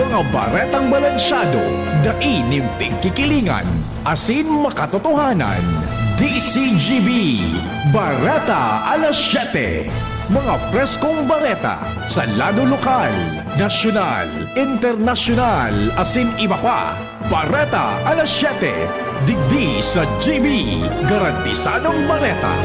Mga baretang balansyado, daing kikilingan, asin makatotohanan. DCGB, Bareta alas 7. Mga preskong bareta sa lado lokal, nasyonal, internasyonal, asin iba pa. Bareta alas 7. Digdi sa GB, garantisadong bareta.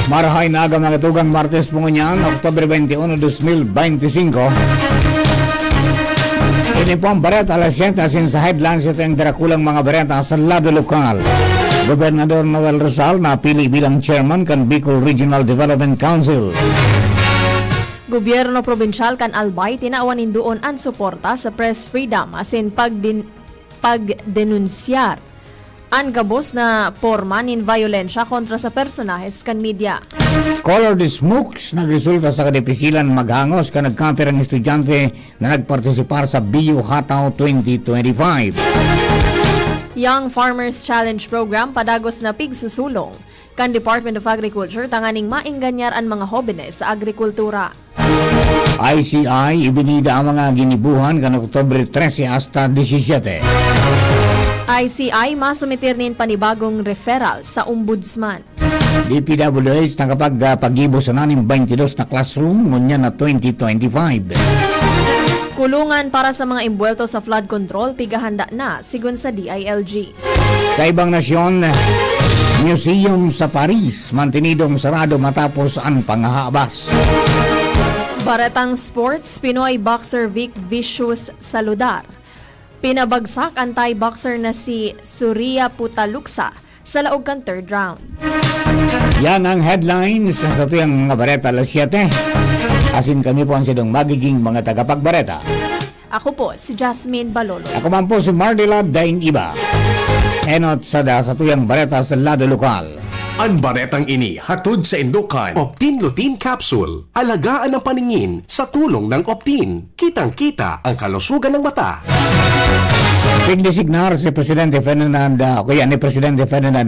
Marahay na agam mga tugang Martes po ngunyan, Oktober 21, 2025. Ini po ang Bareta alas 7 asin sa headlines ito yung darakulang mga bareta sa lado lokal. Gobernador Noel Rosal napili bilang chairman kan Bicol Regional Development Council. Gobyerno probinsyal kan Albay tinaawan doon ang suporta sa press freedom asin pagdenunsyar ang gabos na porma nin violensya kontra sa personahes kan media. Color the Smokes nagresulta sa kadepisilan maghangos ka nagkamper ang estudyante na nagpartisipar sa BU Hataw 2025. Young Farmers Challenge Program padagos na pigsusulong kan Department of Agriculture tanganing mainganyar ang mga hobines sa agrikultura. ICI ibinida ang mga ginibuhan kan Oktober 13 hasta 17. ICI masumitir nin panibagong referral sa ombudsman. DPWH nakapag-pagibo sa 22 na classroom ngunya na 2025. Kulungan para sa mga imbuelto sa flood control pigahanda na sigun sa DILG. Sa ibang nasyon, museum sa Paris mantinidong sarado matapos ang panghahabas. Baretang Sports, Pinoy boxer Vic Vicious Saludar. Pinabagsak ang Thai boxer na si Surya Putaluksa sa laog kan third round. Yan ang headlines kasi ito yung mga bareta alas 7. Asin kami po ang sidong magiging mga tagapagbareta. Ako po si Jasmine Balolo. Ako man po si Mardila Daing Iba. Enot sa tuyang bareta sa lado lokal. Ang baretang ini hatod sa Indukan. Optin Lutein Capsule. Alagaan ang paningin sa tulong ng Optin. Kitang-kita ang kalusugan ng mata. Pigdesignar si Presidente Ferdinand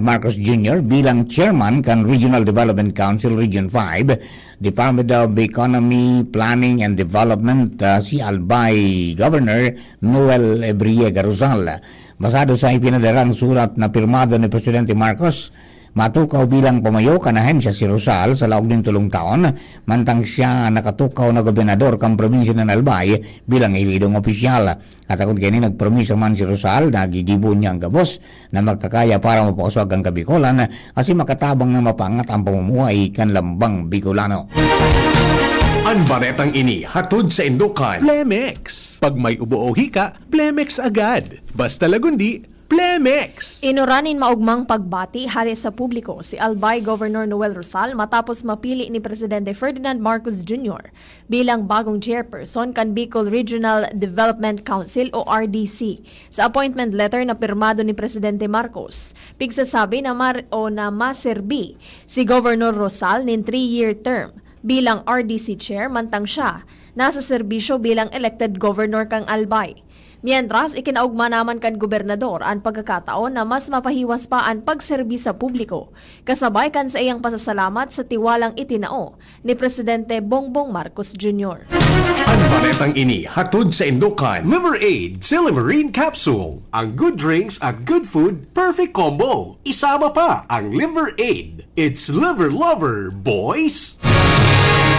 Marcos Jr. bilang chairman kan Regional Development Council Region 5, Department of Economy, Planning and Development, si Albay Governor Noel Ebriega Rosal. Basado sa ipinadarang sulat na pirmado ni Presidente Marcos, matukaw bilang pumayo kanahen siya si Rosal sa laog ng 3 taon, mantang siya nakatukaw na gobernador kang probinsya ng Albay bilang ilidong opisyal. At akong kini nagpromiso man si Rosal na gigibo niya ang gabos na magkakaya para mapakaswag ang Kabikolan kasi makatabang na mapangat ang pamumuhay kan lambang Bicolano. Ang baretang ini hatod sa Indukan. Plemex. Pag may ubo o hika, Plemex agad. Basta lagundi, Plemex. Inuranin maugmang pagbati hari sa publiko si Albay Governor Noel Rosal matapos mapili ni Presidente Ferdinand Marcos Jr. bilang bagong chairperson kan Bicol Regional Development Council o RDC. Sa appointment letter na pirmado ni Presidente Marcos, pigsasabi na maserbi si Governor Rosal nin 3-year term bilang RDC chair mantang siya nasa serbisyo bilang elected governor kang Albay. Mientras, ikinaugma naman kan gobernador ang pagkakataon na mas mapahiwas pa ang pagserbi sa publiko, kasabay kan sa iyang pasasalamat sa tiwalang itinao ni Presidente Bongbong Marcos Jr. Ang baretang ini hatod sa Indukan. Liver Aid Silimarine Capsule. Ang good drinks at good food, perfect combo. Isama pa ang Liver Aid. It's liver lover, boys!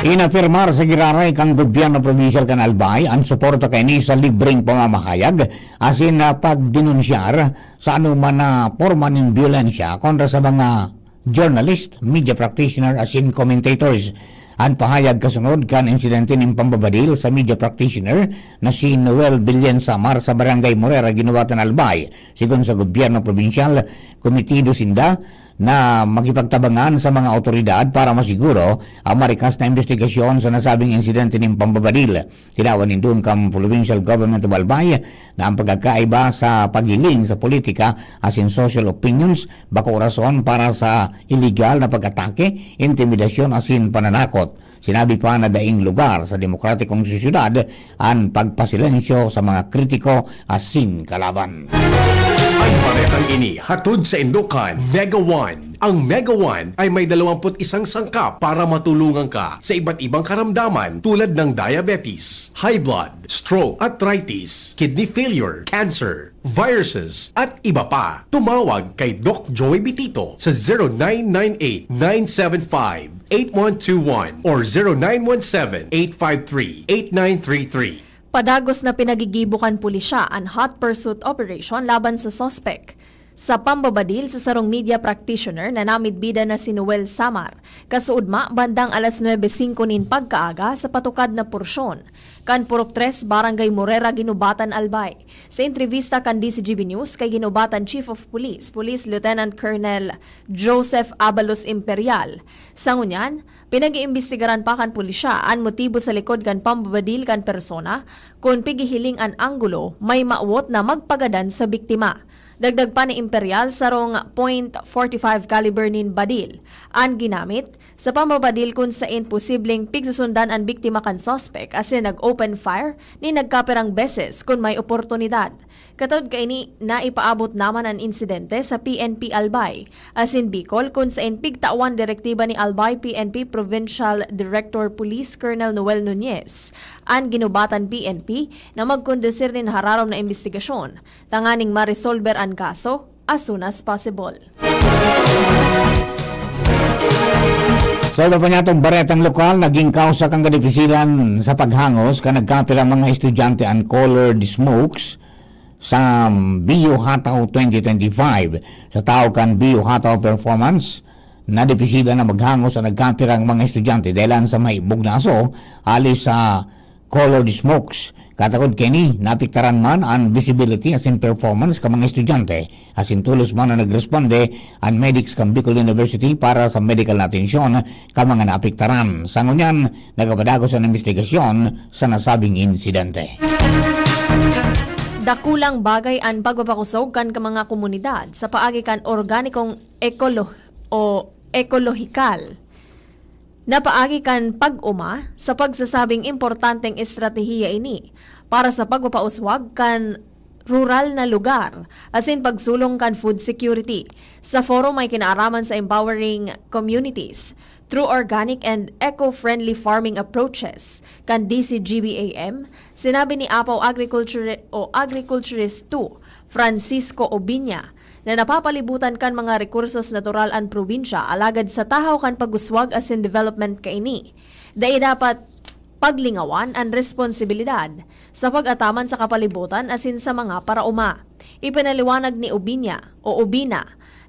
Inafirmar sa giraray kang gobyerno provincial kan Albay ang suporta kay ni sa libreng pamamahayag asin na pagdinunsyar sa anuman na porma ng biolensya kontra sa mga journalist, media practitioner asin commentators. Ang pahayag kasunod kan insidente ng pambabadil sa media practitioner na si Noel Billen Samar sa Barangay Morera, Ginuwatan, Albay. Sigon sa gobyerno provincial, komitido sinda na magipagtabangan sa mga otoridad para masiguro ang marikas na investigasyon sa nasabing insidente ng pambabadil. Tinawan din doon kang Provincial Government of Albay na ang pagkakaiba sa paghiling sa politika as in social opinions bako rason para sa illegal na pag-atake, intimidasyon as in pananakot. Sinabi pa na daing lugar sa demokratikong sosyedad ang pagpasilensyo sa mga kritiko as in kalaban. Ang baretang ini hatod sa Indokan Mega One. Ang Mega One ay may 21 sangkap para matulungan ka sa iba't ibang karamdaman tulad ng diabetes, high blood, stroke, arthritis, kidney failure, cancer, viruses, at iba pa. Tumawag kay Doc Joey Bitito sa 0998-975-8121 or 0917-853-8933. Padagos na pinagigibukan pulisya ang hot pursuit operation laban sa suspect. Sa pambabadil sa sarong media practitioner na namidbida na si Noel Samar, kasuudma bandang alas 9:05 nin pagkaaga sa patukad na porsyon. Kan Purok 3, Barangay Morera, Ginubatan, Albay. Sa entrevista kan DCGB News kay Ginubatan Chief of Police, Police Lieutenant Colonel Joseph Abalos Imperial. Sa ngunyan, pinag-iimbestigaran pa kan pulisya ang motibo sa likod kan pambabadil kan persona kung pigihiling ang anggulo may maawot na magpagadan sa biktima. Dagdag pa ni Imperial sarong .45 caliber nin badil ang ginamit sa pamabadil kung saan posibleng pigsusundan ang biktima kan suspect asin nag-open fire ni nagkaperang beses kung may oportunidad. Katod kay ni naipaabot naman ang insidente sa PNP Albay asin Bicol kung saan pigtawan direktiba ni Albay PNP Provincial Director Police Colonel Noel Nunez ang Ginubatan PNP na magkondusir nin hararom na investigasyon tanganing ma-resolver ang kaso as soon as possible. Sa iba pa niya itong baretang lokal, naging kausa kang kadipisilan sa paghangos ka nagkapila mga estudyante ang colored smokes sa BU Hataw 2025. Sa tao kan BU Hataw performance, nadipisilan na maghangos sa nagkapirang mga estudyante dahil sa may bugnaso alis sa colored smokes. Katakod kini, napiktaran man ang visibility as in performance ka mga estudyante. As in tulos man na nagresponde ang medics ng Bicol University para sa medical na atensyon ka mga napiktaran. Sa ngunyan, nagapadagos ang investigasyon sa nasabing insidente. Dakulang bagay ang pagpapakusog kan ka mga komunidad sa paagi kan organikong ekologikal. Napaagi kan pag-uma sa pagsasabing importanteng estratehiya ini para sa pagpapauswag kan rural na lugar asin pagsulong kan food security. Sa forum ay kinaaraman sa empowering communities through organic and eco-friendly farming approaches kan DCGBAM, sinabi ni Apaw Agriculturist 2 Francisco Obiña na napapalibutan kan mga rekursos natural ang probinsya alagad sa tahaw kan paguswag asin development kaini. Dahil dapat paglingawan ang responsibilidad sa pag-ataman sa kapalibutan asin sa mga parauma. Ipinaliwanag ni Obina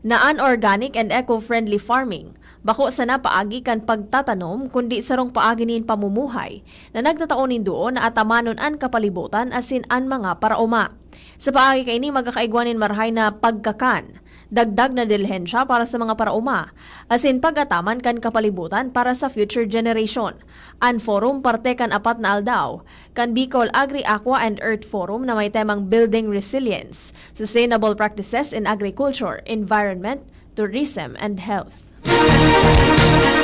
na unorganic and eco-friendly farming bako sa napaagi kan pagtatanom kundi sarong paagi nin pamumuhay na nagtataonin doon na atamanon ang kapalibutan asin ang mga parauma. Sa paagi kay ni magkakaigwanin marhay na pagkakan, dagdag na dilhensya para sa mga parauma, asin pag-ataman kan kapalibutan para sa future generation. Ang forum parte kan 4 na aldaw, kan Bicol Agri-Aqua and Earth Forum na may temang Building Resilience, Sustainable Practices in Agriculture, Environment, Tourism, and Health.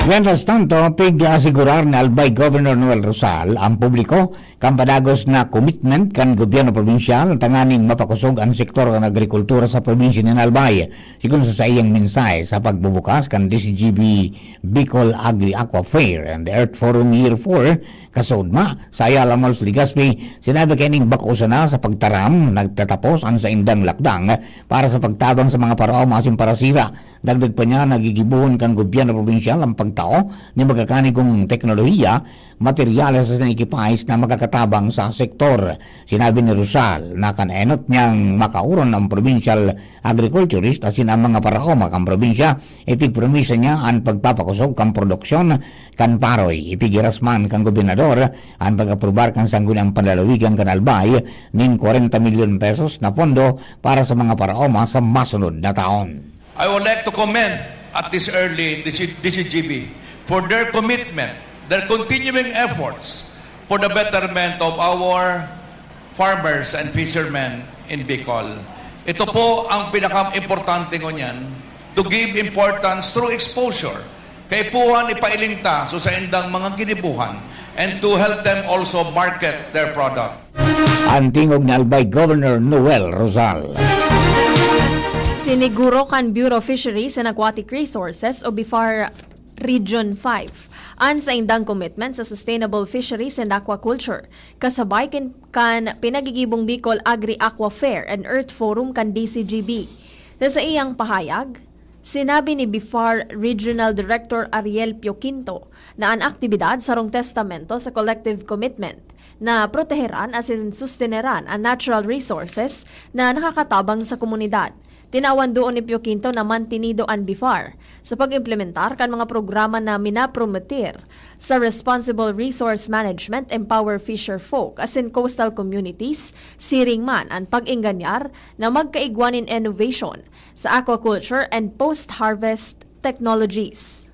Mientras tanto, pig-asigurar na Albay Governor Noel Rosal ang publiko kan padagos na commitment kan gobyerno probinsyal tanganing mapakusog ang sektor ng agrikultura sa probinsya ng Albay. Sigun sa iyang mensahe sa pagbubukas kan DCGB Bicol Agri-Aqua Fair and the Earth Forum Year 4 kasudma sa Ayala Malls, Legazpi, sinabi kaning bakusa na sa pagtaram nagtatapos ang sa indang lakdang para sa pagtabang sa mga paraoma asin parasira. Dagdag pa niya nagigibuhon kang gobyerno probinsyal ang pagtao ni magkakanigong teknolohiya, materyales sa ekipahis na magkakatabang sa sektor. Sinabi ni Rosal na kanaenot niyang makauron ang provincial agriculturist asin ang mga paraoma kang probinsya, ipigpromisa niya ang pagpapakusog kang produksyon kan paroy. Ipigirasman kang gobernador ang pag-aprobar kang sanggunang panlalawigan kan Albay nin 40 milyon pesos na pondo para sa mga paraoma sa masunod na taon. I would like to commend at this early DCGB for their commitment, their continuing efforts for the betterment of our farmers and fishermen in Bicol. Ito po ang pinaka-importante ko niyan, to give importance through exposure. Kay puhan ipailinta so sa indang mga kinibuhan and to help them also market their product. Ang tingog na Albay Governor Noel Rosal. Siniguro kan Bureau of Fisheries and Aquatic Resources o BIFAR Region 5 an sa indang commitment sa sustainable fisheries and aquaculture kasabay kan pinagigibong Bicol Agri-Aqua Fair and Earth Forum kan DCGB. Sa iyang pahayag, sinabi ni BIFAR Regional Director Ariel Pioquinto na ang aktibidad sarong testamento sa collective commitment na proteheran at susteneran ang natural resources na nakakatabang sa komunidad. Tinawan doon ni Pioquinto na mantinido ang BIFAR sa pag-implementar kan mga programa na minaprometer sa responsible resource management, empower fisher folk as in coastal communities, siring man ang pag-inganyar na magkaigwanin innovation sa aquaculture and post-harvest technologies.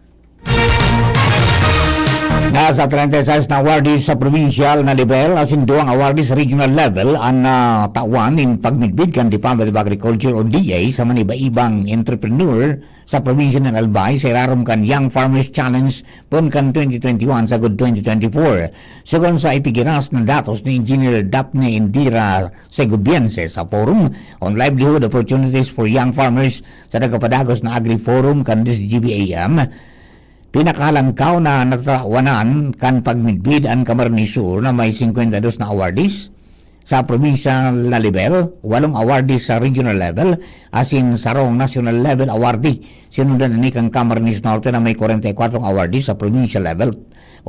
Nasa 36 na awardees sa provincial na level as in duang awardees sa regional level ang tawan in pagmidbid kan Department of Agriculture o DA sa maniba-ibang entrepreneur sa probinsya ng Albay sa irarom kan Young Farmers Challenge pon kan 2021 sa good 2024. Segon sa ipigiras na datos ni Engineer Daphne Indira Segubiense sa Forum on Livelihood Opportunities for Young Farmers sa nagapadagos na Agri-Forum kan DCGBAM, pinakalangkaw na natawanan kan pagmidbid ang Camarines Sur na may 52 na awardees sa provincial na level, 8 awardees sa regional level, as in sarong national level awardee. Sinundan ni kang Camarines Norte na may 44 awardees sa provincial level,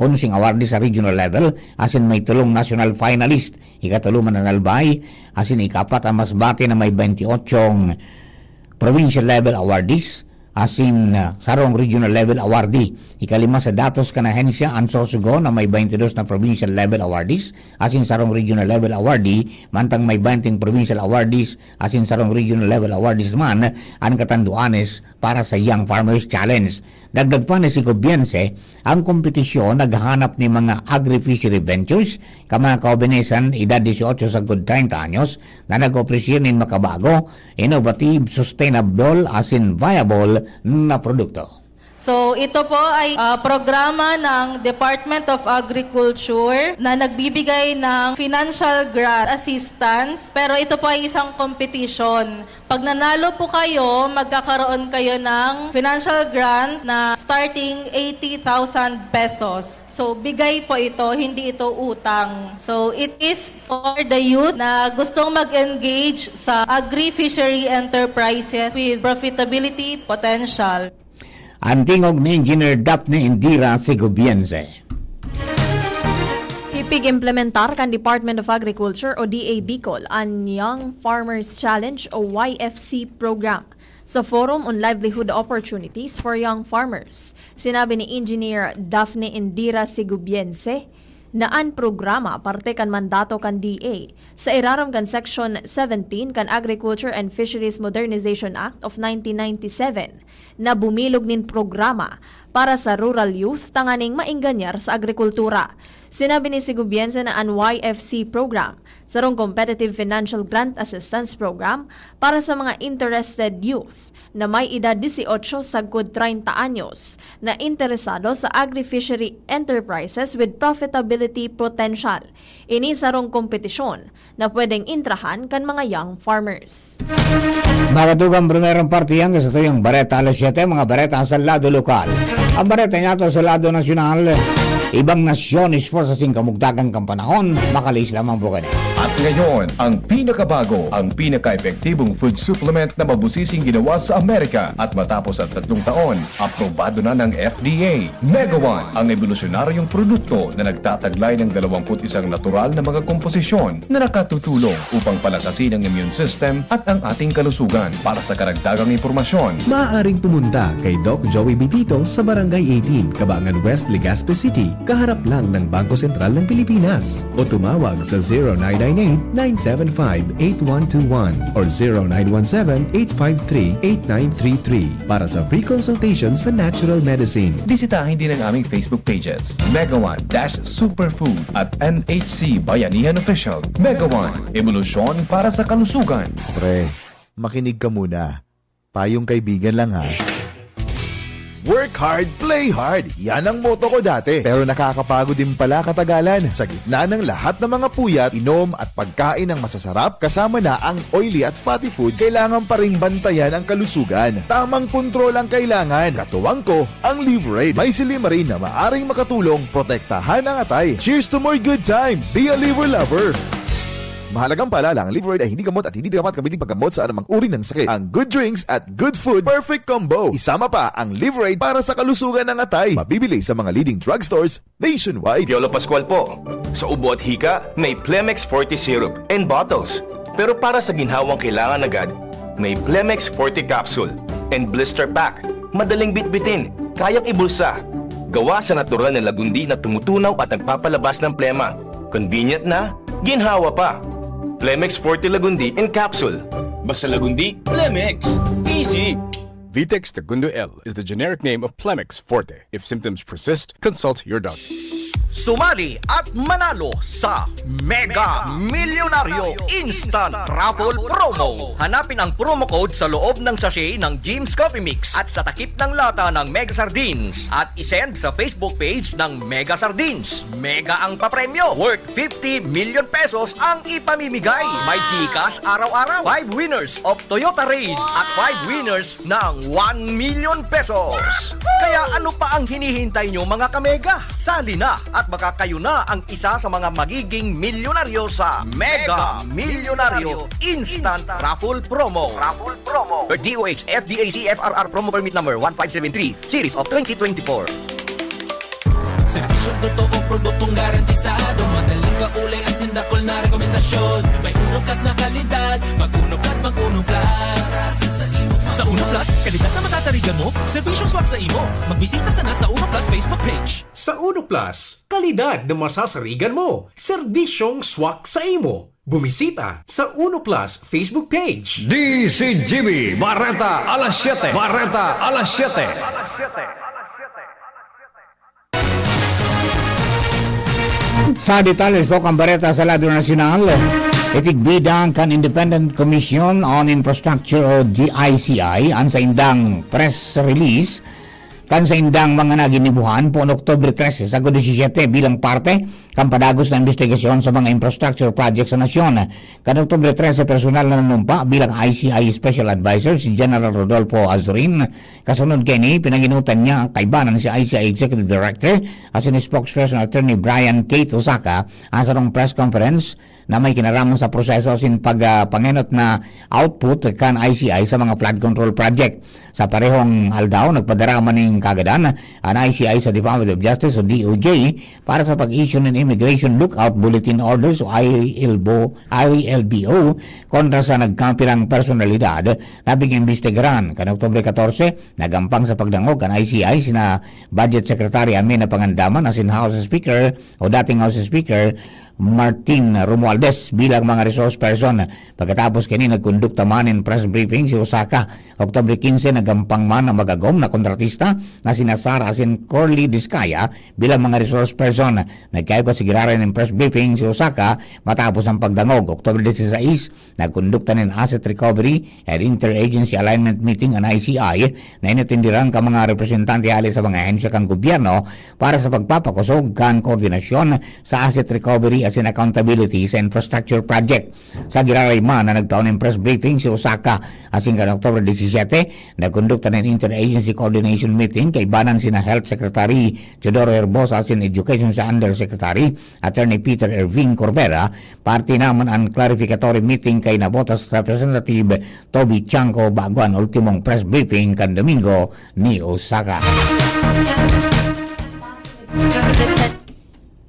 11 awardees sa regional level, as in may 3 national finalist. Ikatulo man ang Albay, as in ikapat ang Masbate na may 28 provincial level awardees, as in sarong regional level awardee. Ikalima sa datos kanahensya ang Sorsogon na may 22 na provincial level awardees, as in sarong regional level awardee, mantang may 20 provincial awardees, as in sarong regional level awardees man ang Catanduanes para sa Young Farmers Challenge. Dagdag pa ni si Gobiense, ang kompetisyon naghahanap ni mga agri-fishery ventures, mga kaubinesan edad 18 sa good 30 anyos na nag-opresyon ng makabago, innovative, sustainable, as in viable na produkto. So ito po ay programa ng Department of Agriculture na nagbibigay ng financial grant assistance, pero ito po ay isang competition. Pag nanalo po kayo, magkakaroon kayo ng financial grant na starting 80,000 pesos. So bigay po ito, hindi ito utang. So it is for the youth na gustong mag-engage sa agri-fishery enterprises with profitability potential. Ang tingog ni Engineer Daphne Indira Segubiense. Ipig-implementar kan Department of Agriculture o DA Bicol ang Young Farmers Challenge o YFC program sa Forum on Livelihood Opportunities for Young Farmers. Sinabi ni Engineer Daphne Indira Segubiense na ang programa parte kan mandato kan DA sa iraram kan Section 17 kan Agriculture and Fisheries Modernization Act of 1997 na bumilog nin programa para sa rural youth tanganing mainganyar sa agrikultura. Sinabi ni Segubiense na ang YFC program sarong Competitive Financial Grant Assistance Program para sa mga interested youth na may edad 18 sagkod 30 anyos na interesado sa agri-fishery enterprises with profitability potential. Ini sarong kompetisyon na pwedeng intrahan kan mga young farmers. Magatugang primerong partiyan sa tuyong Bareta alas 7, mga Bareta sa lado lokal. Ang Bareta nato sa lado nasyonal, ibang nasyon sports sa singkamugdagang kampanahon, makalis lamang po kanina. At ngayon, ang pinakabago, ang pinaka-epektibong food supplement na mabusising ginawa sa Amerika at matapos ang 3 taon, aprobado na ng FDA. Mega One, ang evolusyonaryong produkto na nagtataglay ng 21 natural na mga komposisyon na nakatutulong upang palakasin ang immune system at ang ating kalusugan. Para sa karagdagang impormasyon, maaaring pumunta kay Doc Joey Bitito sa Barangay 18, Cabangan West, Legazpi City, kaharap lang ng Bangko Sentral ng Pilipinas, o tumawag sa 0998-975-8121 or 0917-853-8933 para sa free consultation sa natural medicine. bisitahin din ang aming Facebook pages, Mega One-Superfood at NHC Bayanihan Official. Mega One, evolusyon para sa kalusugan. Pre, makinig ka muna. Payong kaibigan lang ha. Work hard, play hard. Yan ang motto ko dati. Pero nakakapagod din pala katagalan. Sa gitna ng lahat ng mga puyat, inom at pagkain ng masasarap, kasama na ang oily at fatty foods, kailangan pa ring bantayan ang kalusugan. Tamang kontrol ang kailangan. Katuwang ko, ang Liverade. May silimarin na maaring makatulong protektahan ang atay. Cheers to more good times. Be a liver lover. Mahalagang paalala, ang Liverade ay hindi gamot at hindi dapat gamitin paggamot sa anumang uri ng sakit. Ang good drinks at good food, perfect combo. Isama pa ang Liverade para sa kalusugan ng atay. Mabibili sa mga leading drugstores nationwide. Piolo Pascual po. Sa ubo at hika, may Plemex Forte Syrup and bottles. Pero para sa ginhawang kailangan agad, may Plemex Forte Capsule and Blister Pack. Madaling bitbitin, kayang ibulsa. Gawa sa natural na lagundi na tumutunaw at nagpapalabas ng plema. Convenient na, ginhawa pa. Plemex Forte Lagundi in Capsule. Basta Lagundi, Plemex. Easy! Vitex Segundo L is the generic name of Plemex Forte. If symptoms persist, consult your doctor. Sumali at manalo sa Mega Milyonaryo Instant Raffle Promo. Hanapin ang promo code sa loob ng sachet ng Jim's Coffee Mix at sa takip ng lata ng Mega Sardines at isend sa Facebook page ng Mega Sardines. Mega ang papremyo. Worth 50 million pesos ang ipamimigay. May Gcash araw-araw. 5 winners of Toyota Race at 5 winners ng 1 million pesos. Kaya ano pa ang hinihintay nyo mga kamega? Sali na at baka kayo na ang isa sa mga magiging milyonaryo sa Mega Milyonaryo Instant Raffle Promo. DOH FDAC FRR Promo Permit Number 1573 Series of 2024. Serbisyong totoo, produktong garantisado. Madaling kaulay ang sindakol na rekomendasyon. May Uno Plus na kalidad. Mag-Uno Plus, mag-Uno Plus. Sa Uno Plus, kalidad na masasarigan mo. Serbisyong swak sa imo. Magbisita sana sa Uno Plus Facebook page. Sa Uno Plus, kalidad na masasarigan mo. Serbisyong swak sa imo. Bumisita sa Uno Plus Facebook page. DCGB Barreta alas 7. Barreta alas 7. Sa detalles po, kambareta sa Radyo Nacional, itigbidang kan Independent Commission on Infrastructure o DICI ang sa indang press release kan sa indang mga naginibuhan po noong Oktubre 13 sa 17 bilang parte kan padagos na investigasyon sa mga infrastructure projects sa nasyon. Kan Oktubre 13 personal na nanumpa bilang ICI Special Advisor si General Rodolfo Azurin. Kasunod kini pinaginutan niya ang kaibanan si ICI Executive Director as in spokesperson Attorney Brian Keith Osaka sa nung press conference na may kinaraman sa proseso sin pagpangenot na output kan ICI sa mga flood control project. Sa parehong aldaw, nagpadarama ng kagadan ang ICI sa Department of Justice o DOJ para sa pag-issue ng Immigration Lookout Bulletin Orders o ILBO kontra sa nagkampirang personalidad na big-investigaran. Kan Oktubre 14, nagampang sa pagdangog kan ICI sina Budget Secretary Amina Pangandaman as in House Speaker o dating House Speaker Martin Romualdez bilang mga resource person. Pagkatapos kini nagkondukta man in press briefing si Osaka. Oktubre 15 nagampang man ang magagom na kontratista na sina Sara Asin Corley Discaya bilang mga resource person. Nagkayo ko sigiraran in press briefing si Osaka matapos ang pagdangog. Oktubre 16 nagkondukta ng asset recovery and interagency alignment meeting ang ICI na inatindiran ka mga representante ali sa mga ahensya kang gobyerno para sa pagpapakusog kan koordinasyon sa asset recovery as in accountability sa infrastructure project. Sa giraray man na nagtaon ng press briefing si Osaka as in kan October 17 nagkondukta ng interagency coordination meeting kay banan sina Health Secretary Teodoro Herbosa as in Education sa Undersecretary Attorney Peter Ervin Corbera. Party naman ang clarificatory meeting kay Nabotas Representative Toby Chanco bago ang ultimong press briefing kan Domingo ni Osaka.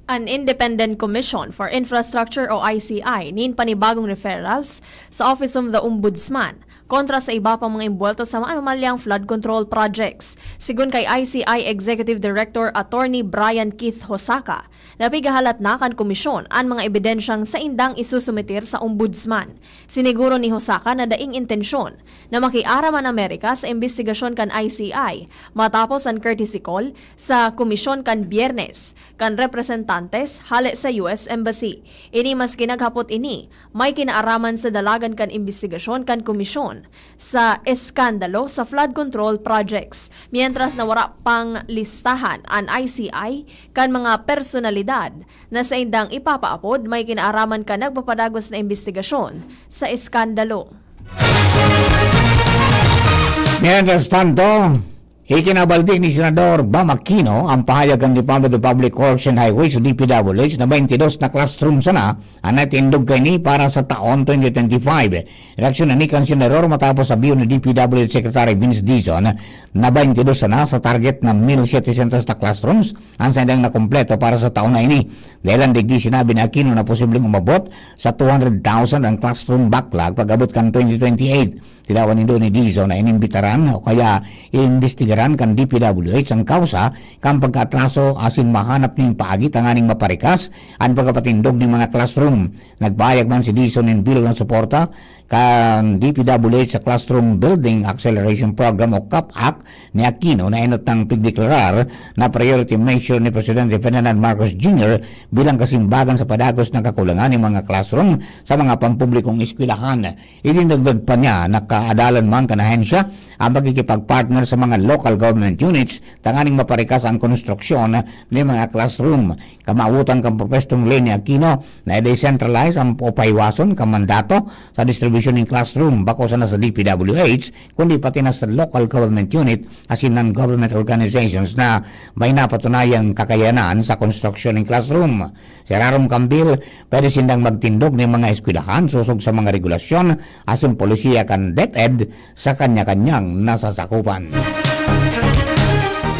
An Independent Commission for Infrastructure o ICI nin panibagong referrals sa Office of the Ombudsman kontra sa iba pang mga imbwelto sa maanumalyang flood control projects. Sigun kay ICI Executive Director Attorney Brian Keith Hosaka, napigahalat na kan komisyon ang mga ebidensyang sa indang isusumitir sa Ombudsman. Siniguro ni Hosaka na daing intensyon na makiaram ang Amerika sa investigasyon kan ICI matapos ang courtesy call sa komisyon kan Biyernes kan representantes hali sa US Embassy. Ini mas kinaghapot ini, may kinaaraman sa dalagan kan investigasyon kan komisyon investigasyon sa eskandalo sa flood control projects. Mientras na wala pang listahan ang ICI kan mga personalidad na sa indang ipapaapod may kinaaraman ka nagpapadagos na investigasyon sa eskandalo. Mientras tanto, ikinabaldig ni Senador Bam Aquino ang pahayag ng Department of Public Works and Highways o DPWH na 22 na classroom sana ang natindog kini para sa taon 2025. Reaksyon na ni kan Senador matapos sabihin ni DPWH Secretary Vince Dizon na 22 sana sa target ng 1,700 na classrooms ang sandang na kompleto para sa taon na ini. Dahil ang digdi sinabi ni Aquino na posibleng umabot sa 200,000 ang classroom backlog pag-abot kan 2028. Tilawan nindo ni Dizon na inimbitaran o kaya iimbestigaran kan DPWH ang kausa kang pagkatraso asin mahanap ning paagi tanganing maparikas ang pagkapatindog ng mga classroom. Nagbayag man si Dizon in bill ng suporta kan DPWH sa Classroom Building Acceleration Program o CAPAC ni Aquino na enot ng pigdeklarar na priority measure ni Presidente Ferdinand Marcos Jr. bilang kasimbagan sa padagos ng kakulangan ng mga classroom sa mga pampublikong eskwelahan. Idinagdag pa niya na kaadalan man kanahensya ang pagkikipagpartner sa mga local government units tanganing maparikas ang konstruksyon ng mga classroom. Kamautan kang Propestong Leni Aquino na i-decentralize ang opaiwason kang mandato sa distribution ng classroom bako sana sa DPWH kundi pati na sa local government unit as in non-government organizations na may napatunayang kakayanan sa konstruksyon ng classroom. Si Rarom Cambil pwede sindang magtindog ng mga eskwelahan susog sa mga regulasyon as in polisiya kan DepEd sa kanya-kanyang nasasakupan.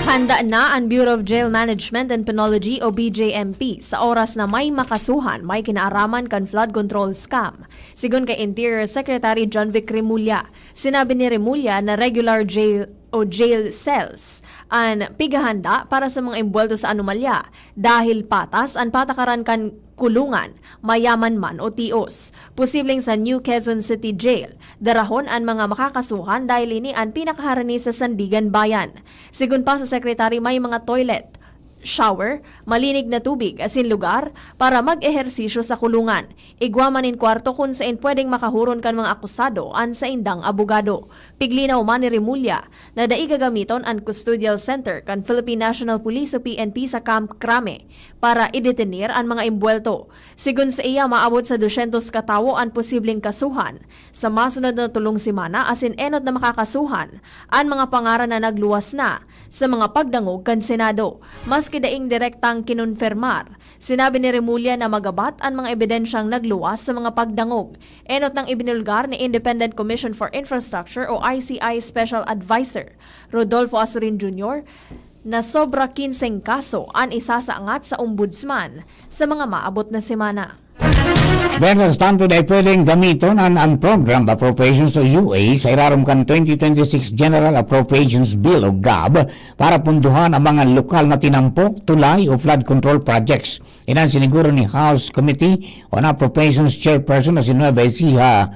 Handa na ang Bureau of Jail Management and Penology o BJMP sa oras na may makasuhan may kinaaraman kan flood control scam. Sigon kay Interior Secretary John Vic Remulla, sinabi ni Remulla na regular jail o jail cells ang pigahanda para sa mga imbwelto sa anomalya dahil patas ang patakaran kan kulungan, mayaman man o tios. Posibleng sa New Quezon City Jail, darahon ang mga makakasuhan dahil ini ang pinakaharani sa Sandigan Bayan. Sigun pa sa Secretary may mga toilet, shower, malinig na tubig asin lugar para mag-ehersisyo sa kulungan. Igwamanin kwarto kung saan pwedeng makahuron kan mga akusado an sa indang abogado. Piglinaw man ni Remulla na dai gagamiton ang custodial center kan Philippine National Police o PNP sa Camp Crame para idetenir ang mga imbwelto. Sigun sa iya maabot sa 200 katawo ang posibleng kasuhan. Sa masunod na tulong simana asin enot na makakasuhan ang mga pangaran na nagluwas na sa mga pagdangog kan Senado. Maski daing direktang kinonfirmar, sinabi ni Remulla na magabat ang mga ebidensyang nagluwas sa mga pagdangog. Enot ng ibinulgar ni Independent Commission for Infrastructure o ICI Special Advisor Rodolfo Asurin Jr. na sobra 15 kaso ang isasaangat sa ombudsman sa mga maabot na semana. Mientras tanto, dahil pwedeng gamiton ang Program Appropriations o UA sa irarom kan 2026 General Appropriations Bill o GAB para punduhan ang mga lokal na tinampok, tulay o flood control projects. Inan siniguro ni House Committee on Appropriations Chairperson na si Nueva Ecija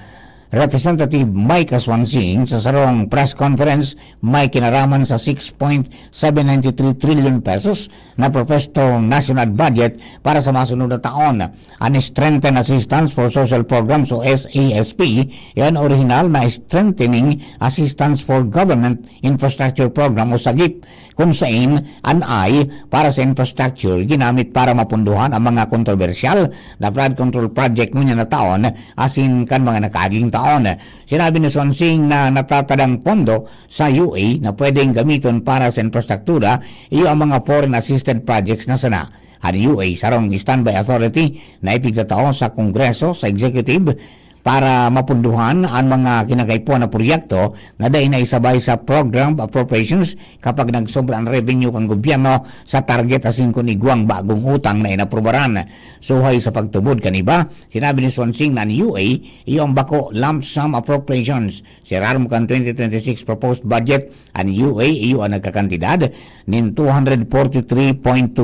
Representative Mike Aswansing sa sarong press conference may kinaraman sa 6.793 trillion pesos na propestong national budget para sa masunod na taon. Ang Strengthened Assistance for Social Programs o SASP, yan original na Strengthening Assistance for Government Infrastructure Program o SAGIP, kung saan an ay para sa infrastructure ginamit para mapunduhan ang mga kontrobersyal na flood control project ngunya na taon asin kan mga nakaging taon. Sinabi ni Swansing na natatadang pondo sa UA na pwedeng gamiton para sa infrastruktura iyo ang mga foreign assisted projects na sana. Ang UA sarong standby authority na ipigtatao sa Kongreso, sa Executive para mapunduhan ang mga kinagaypuan na proyekto na dahil na isabay sa Program Appropriations kapag nagsobra ang revenue kang gobyerno sa target asin kung igwang bagong utang na inaprubaran. Suhay sa pagtubod kaniba, sinabi ni Swansing na ang UA iyong bako lump sum appropriations. Sirarom kan 2026 proposed budget, ang UA iyo ang nagkakantidad nin 243.2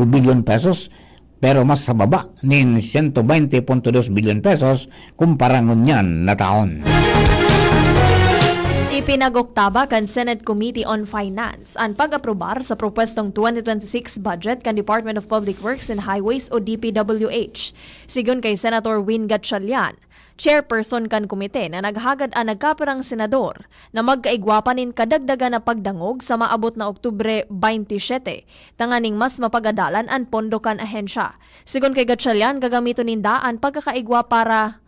billion pesos pero mas sa baba nin 120.2 billion pesos kumpara ngunyan na taon. Ipinag-oktaba kan Senate Committee on Finance ang pag-aprobar sa propwestong 2026 budget kan Department of Public Works and Highways o DPWH. Sigun kay Senator Win Gatchalian, chairperson kan komite na naghagad ang nagkaperang senador na magkaigwapanin kadagdagan na pagdangog sa maabot na Oktubre 27, tanganing mas mapagadalan ang pondo kan ahensya. Sigun kay Gatchalian, gagamito ninda ang pagkakaigwa para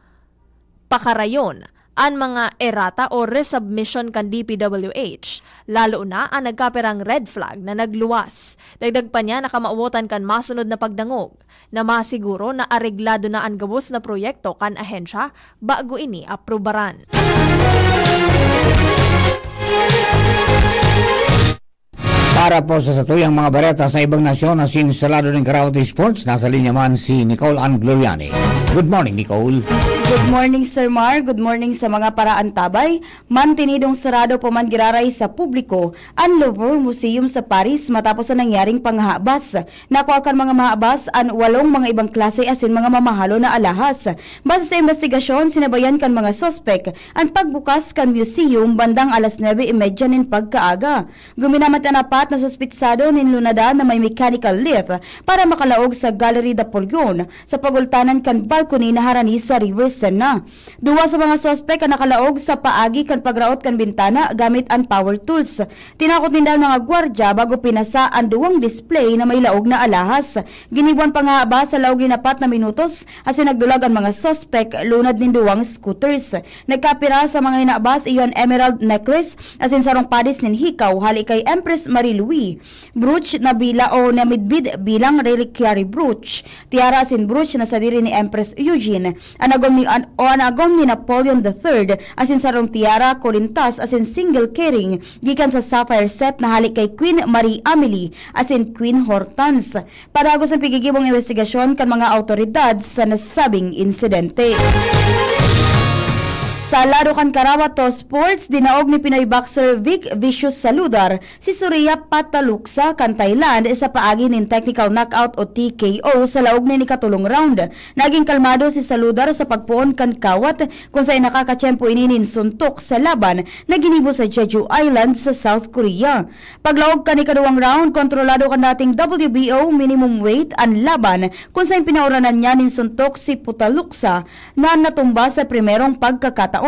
pakarayon ang mga errata o resubmission kan DPWH, lalo na ang nagkaperang red flag na nagluwas. Dagdag pa niya nakamauwotan kan masunod na pagdangog na masiguro na areglado na ang gabos na proyekto kan ahensya bago ini aprobaran. Para po sa satuyang mga bareta sa ibang nasyon na sinsalado ng Karaoke Sports, nasa linya man si Nicole Ann Gloriani. Good morning, Nicole. Good morning, Sir Mar. Good morning sa mga paraantabay. Mantinidong sarado po man giraray sa publiko ang Louvre Museum sa Paris matapos ang nangyaring panghabas. Nakuha kan mga mahabas ang 8 mga ibang klase asin mga mamahalo na alahas. Base sa investigasyon, sinabayan kan mga sospek ang pagbukas kan museum bandang alas 9:30 nin pagkaaga. Guminamat ang apat na sospitsado nin lunada na may mechanical lift para makalaog sa Gallery Napoleon sa pagultanan kan balcony na harani sa River Sena. Duwa sa mga sospek ang nakalaog sa paagi kan pagraot kan bintana gamit ang power tools. Tinakot nila ang mga gwardya bago pinasa ang 2 display na may laog na alahas. Ginibuan pa nga ba sa laog ni 4 na minutos asin nagdulag ang mga sospek lunad nin 2 scooters. Nagkapira sa mga hinabas iyon emerald necklace asin sarong padis nin hikaw hali kay Empress Marie Louis. Brooch na bila o na midbid bilang reliquary brooch. Tiara asin brooch na sa diri ni Empress Eugene. Anagom ni Napoleon III asin sarong tiara korintas asin single carrying gikan sa sapphire set na halik kay Queen Marie Amelie asin Queen Hortense. Padagos ang pigigibong investigasyon kan mga autoridad sa nasabing insidente. Sa laro kan Karawato Sports, dinaog ni Pinoy boxer Vic Vicious Saludar si Surya Pataluksa kan Thailand sa paagi nin technical knockout o TKO sa laog ni katulong round. Naging kalmado si Saludar sa pagpuon kan kawat kung saan nakakatsyempo ininin suntok sa laban na ginibo sa Jeju Island sa South Korea. Paglaog kan ikaduwang round, kontrolado kan dating WBO minimum weight ang laban kung saan pinauranan niya nin suntok si Pataluksa na natumba sa primerong pagkakataon.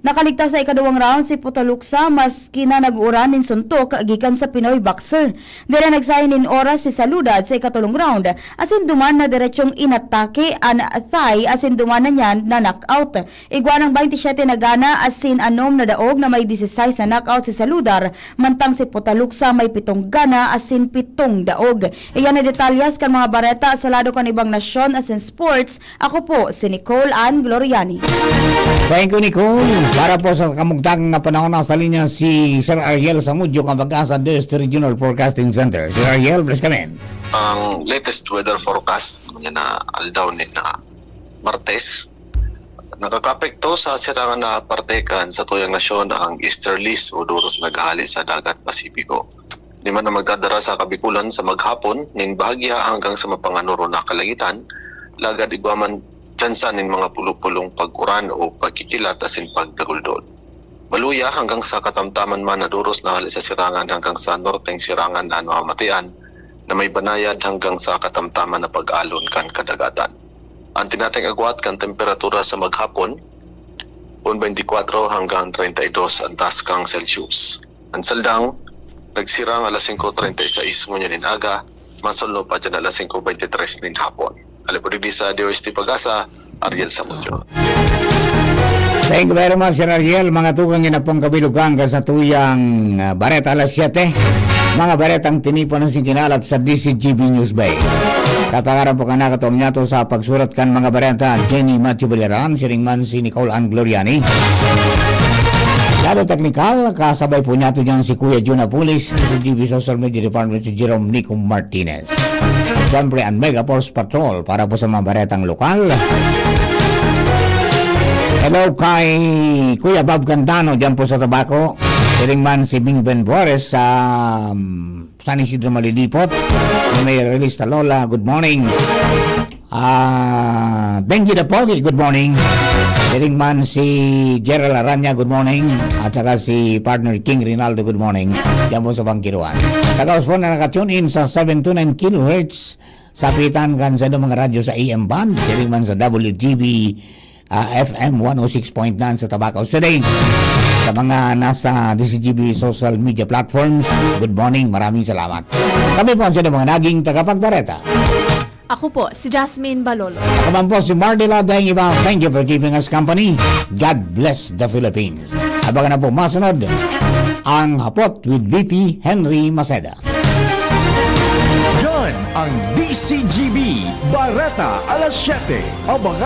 Nakaligtas sa ikaduwang round si Pataluksa maski na nag-uran nin suntok gikan sa Pinoy boxer. Dira nagsahin nin oras si Saludad sa ikatulong round asin duman na diretsong inatake an thigh asin duman na niyan na knockout. Igwa ng 27 na gana asin anom na daog na may 16 na knockout si Saludar mantang si Pataluksa may 7 gana asin 7 daog. Iyan na detalyas kan mga bareta sa lado kan ibang nasyon asin sports. Ako po si Nicole Ann Gloriani. Thank you, Nicole. Para po sa kamugtang nga panahon nasa linya si Sir Ariel Samudyo ng Pag-asa Dest Regional Forecasting Center. Sir Ariel, please come in. Ang latest weather forecast na aldaw ni na Martes nakakapekto sa sirangan na partekan sa tuyang nasyon ang easterlies o duros naghali sa dagat Pasipiko. Di man na magdadara sa Kabikulan sa maghapon nin bahagya hanggang sa mapanganuro na kalangitan lagad igwaman tsansan nin mga pulupulong pag-uran o pagkikilat asin pagdaguldol. Maluya hanggang sa katamtaman man na duros na hali sa sirangan hanggang sa norteng sirangan na mamatian na may banayad hanggang sa katamtaman na pag-alon kan kadagatan. Ang tinating agwat kan temperatura sa maghapon 24 hanggang 32 ang taas kang Celsius. Ang saldang nagsirang alas 5:36 ngunyan nin aga, masulno pa dyan alas 5:23 nin hapon. Alipuridi sa DOST Pag-asa, Ariel Samudyo. Thank you very much, Sir Ariel. Mga tukang inapong kabilugang sa tuyang bareta alas 7. Mga baretang tinipon ng singkinalap sa DCGB News Bay. Kapangarap po ka nakatong nyato sa pagsurat kan mga bareta Jenny Matthew Baleran, siringman si Nicole Ann Gloriani. Lado technical, kasabay po niya dyan si Kuya Juna Pulis, si GB Social Media Department si Jerome Nico Martinez. Siyempre ang Mega Force Patrol para po sa mga baretang lokal. Hello kay Kuya Bob Candano dyan po sa Tabaco. Siringman si Bing Ben Flores sa San Isidro Malilipot. May release na Lola, good morning. Benji the Pogi, good morning. Diring man si Gerald Aranya, good morning. At saka si partner King Rinaldo, good morning. Yan po sa Bangkiruan. Tagaos po na nakatune in sa 729 kHz. Sapitan kan sa mga radyo sa AM band. Diring man sa WGB FM 106.9 sa Tabacao City. Sa mga nasa DCGB social media platforms, good morning, maraming salamat. Kami po sa mga naging tagapagbareta. Ako po, si Jasmine Balolo. Ako man po si Mardila Daingiba. Thank you for keeping us company. God bless the Philippines. Abangan na po masunod ang Hapot with VP Henry Maceda. Yan ang DCGB Bareta alas 7. Abangan